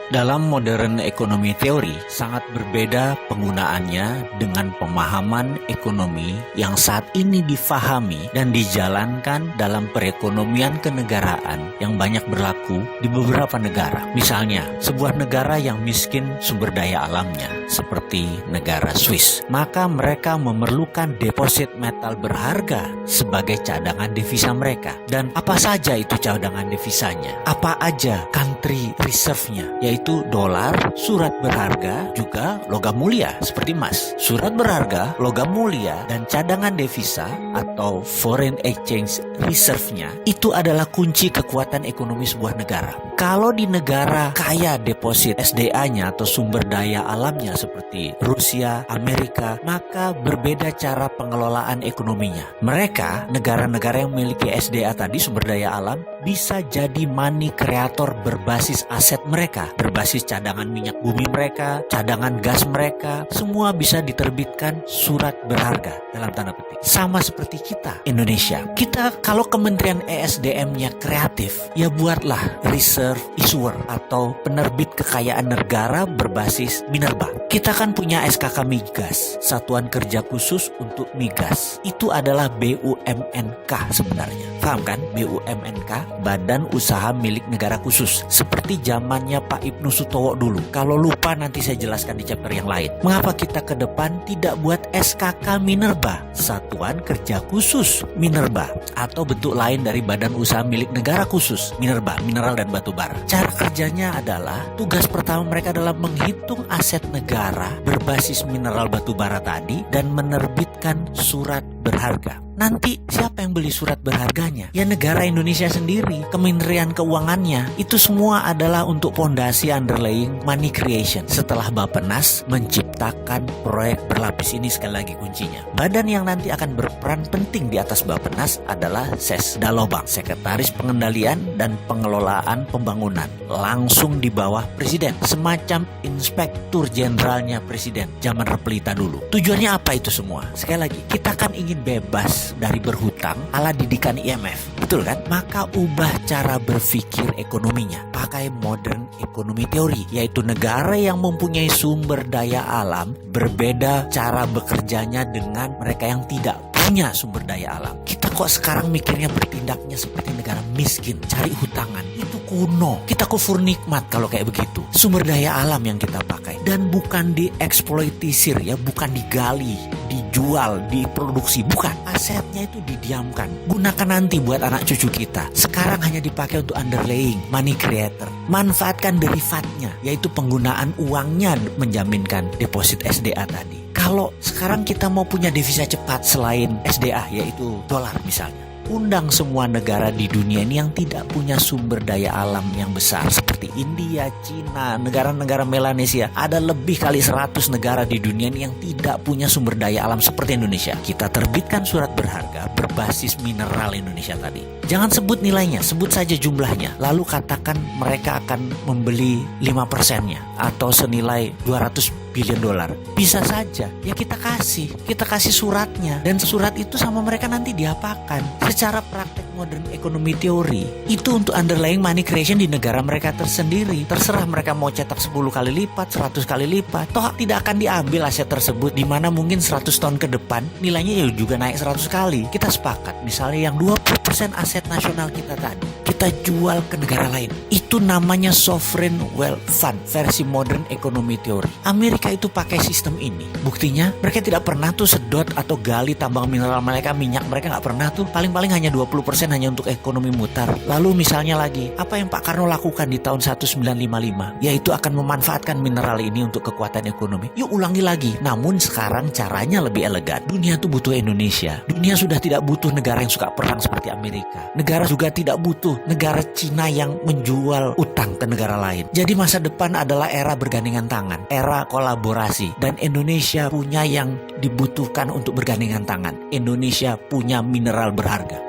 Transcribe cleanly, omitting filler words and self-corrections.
Dalam modern economy theory, sangat berbeda penggunaannya dengan pemahaman ekonomi yang saat ini difahami dan dijalankan dalam perekonomian kenegaraan yang banyak berlaku di beberapa negara. Misalnya, sebuah negara yang miskin sumber daya alamnya, seperti negara Swiss, maka mereka memerlukan deposit metal berharga sebagai cadangan devisa mereka. Dan apa saja itu cadangan devisanya? Apa aja country reserve-nya? Yaitu dolar, surat berharga, juga logam mulia seperti emas. Surat berharga, logam mulia, dan cadangan devisa atau foreign exchange reserve-nya itu adalah kunci kekuatan ekonomi sebuah negara. Kalau di negara kaya deposit SDA-nya atau sumber daya alamnya seperti Rusia, Amerika, maka berbeda cara pengelolaan ekonominya. Mereka, negara-negara yang memiliki SDA tadi, sumber daya alam, bisa jadi money creator berbasis aset mereka, berbasis cadangan minyak bumi mereka, cadangan gas mereka, semua bisa diterbitkan surat berharga dalam tanda petik. Sama seperti kita, Indonesia. Kita kalau Kementerian ESDM-nya kreatif, ya buatlah reserve issuer atau penerbit kekayaan negara berbasis minerba. Kita kan punya SKK Migas, Satuan Kerja Khusus untuk Migas. Itu adalah BUMNK sebenarnya. Paham kan? BUMNK, Badan Usaha Milik Negara Khusus. Seperti zamannya Pak Ibnu Sutowo dulu. Kalau lupa nanti saya jelaskan di chapter yang lain. Mengapa kita ke depan tidak buat SKK Minerba, Satuan Kerja Khusus Minerba, atau bentuk lain dari Badan Usaha Milik Negara Khusus Minerba, mineral dan batu bara. Cara kerjanya adalah, tugas pertama mereka adalah menghitung aset negara berbasis mineral batu bara tadi dan menerbitkan surat berharga. Nanti siapa yang beli surat berharganya? Ya negara Indonesia sendiri, Kementerian Keuangannya. Itu semua adalah untuk fondasi underlying money creation. Setelah Bappenas menciptakan proyek berlapis ini, sekali lagi kuncinya. Badan yang nanti akan berperan penting di atas Bappenas adalah Sesdalobang, Sekretaris Pengendalian dan Pengelolaan Pembangunan. Langsung di bawah Presiden. Semacam Inspektur Jenderalnya Presiden zaman Repelita dulu. Tujuannya apa itu semua? Sekali lagi, kita kan ingin bebas dari berhutang ala didikan IMF, betul kan? Maka ubah cara berpikir ekonominya, pakai modern economy theory, yaitu negara yang mempunyai sumber daya alam berbeda cara bekerjanya dengan mereka yang tidak punya sumber daya alam. Kita kok sekarang mikirnya bertindaknya seperti negara miskin, cari hutangan. Itu kuno. Kita kufur nikmat kalau kayak begitu. Sumber daya alam yang kita pakai, dan bukan dieksploitisir ya, bukan digali, dijual, diproduksi, bukan. Asetnya itu didiamkan, gunakan nanti buat anak cucu kita. Sekarang hanya dipakai untuk underlying money creator. Manfaatkan derivatnya, yaitu penggunaan uangnya menjaminkan deposit SDA tadi. Kalau sekarang kita mau punya devisa cepat selain SDA, yaitu dolar misalnya, undang semua negara di dunia ini yang tidak punya sumber daya alam yang besar seperti India, Cina, negara-negara Melanesia. Ada lebih kali 100 negara di dunia ini yang tidak punya sumber daya alam seperti Indonesia. Kita terbitkan surat berharga berbasis mineral Indonesia tadi. Jangan sebut nilainya, sebut saja jumlahnya. Lalu katakan mereka akan membeli 5%-nya atau senilai 200 billion dolar. Bisa saja, ya kita kasih suratnya, dan surat itu sama mereka nanti diapakan. Secara praktek modern economy theory, itu untuk underlying money creation di negara mereka tersendiri. Terserah mereka mau cetak 10 kali lipat, 100 kali lipat, toh tidak akan diambil aset tersebut, di mana mungkin 100 tahun ke depan nilainya ya juga naik 100 kali. Kita sepakat, misalnya yang 20% aset nasional kita tadi, kita jual ke negara lain. Itu namanya sovereign wealth fund versi modern economy theory. Amerika itu pakai sistem ini. Buktinya mereka tidak pernah tuh sedot atau gali tambang mineral mereka, minyak mereka nggak pernah tuh. Paling-paling hanya 20% hanya untuk ekonomi mutar. Lalu misalnya lagi, apa yang Pak Karno lakukan di tahun 1955? Yaitu akan memanfaatkan mineral ini untuk kekuatan ekonomi. Yuk ulangi lagi. Namun sekarang caranya lebih elegan. Dunia tuh butuh Indonesia. Dunia sudah tidak butuh negara yang suka perang seperti Amerika. Negara juga tidak butuh negara Cina yang menjual utang ke negara lain. Jadi masa depan adalah era bergandengan tangan, era kolaborasi, dan Indonesia punya yang dibutuhkan untuk bergandengan tangan. Indonesia punya mineral berharga.